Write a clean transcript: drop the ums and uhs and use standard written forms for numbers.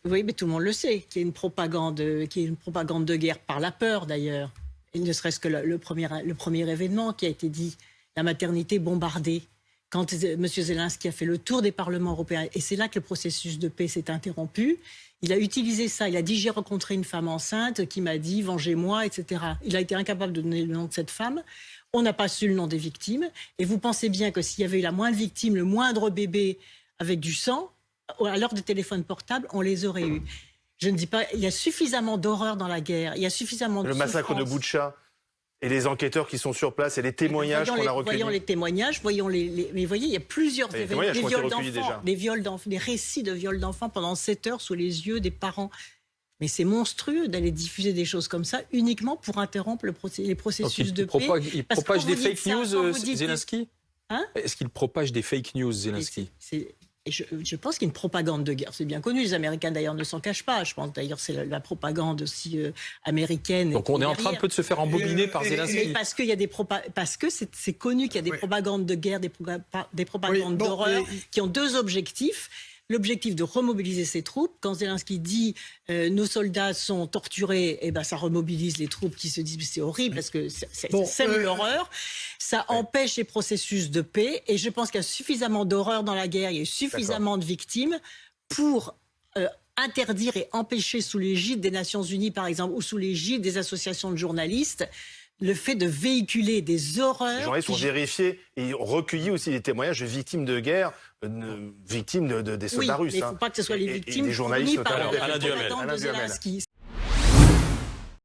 Oui, mais tout le monde le sait, qu'il y a une propagande de guerre par la peur d'ailleurs. Et ne serait-ce que le premier événement qui a été dit, la maternité bombardée. Quand M. Zelensky a fait le tour des parlements européens, et c'est là que le processus de paix s'est interrompu, il a utilisé ça. Il a dit « j'ai rencontré une femme enceinte qui m'a dit « vengez-moi », etc. Il a été incapable de donner le nom de cette femme. On n'a pas su le nom des victimes. Et vous pensez bien que s'il y avait eu la moindre victime, le moindre bébé avec du sang, à l'heure des téléphones portables, on les aurait eus. Je ne dis pas, il y a suffisamment d'horreur dans la guerre, il y a suffisamment de Le massacre de Boutcha et les enquêteurs qui sont sur place et les témoignages qu'on a recueillis. Voyons les témoignages, mais voyez, il y a plusieurs événements, des récits de viols d'enfants pendant 7 heures sous les yeux des parents. Mais c'est monstrueux d'aller diffuser des choses comme ça uniquement pour interrompre les processus de paix. Il propage des fake news, Zelensky ? Est-ce qu'il propage des fake news, Zelensky ? Je pense qu'il y a une propagande de guerre. C'est bien connu. Les Américains, d'ailleurs, ne s'en cachent pas. Je pense, d'ailleurs, c'est la propagande aussi américaine. Donc, on est en train de se faire embobiner par Zelensky. Parce que c'est connu qu'il y a des propagandes de guerre, des propagandes d'horreur qui ont deux objectifs. L'objectif de remobiliser ses troupes. Quand Zelensky dit nos soldats sont torturés, eh ben ça remobilise les troupes qui se disent c'est horrible parce que ça sème l'horreur. Ça empêche les processus de paix. Et je pense qu'il y a suffisamment d'horreur dans la guerre, il y a suffisamment de victimes pour interdire et empêcher sous l'égide des Nations Unies, par exemple, ou sous l'égide des associations de journalistes, le fait de véhiculer des horreurs. Les journalistes ont vérifié et recueilli aussi des témoignages de victimes de guerre, victimes des soldats russes. Mais il ne faut pas que ce soit les victimes des journalistes par notamment. Zelensky.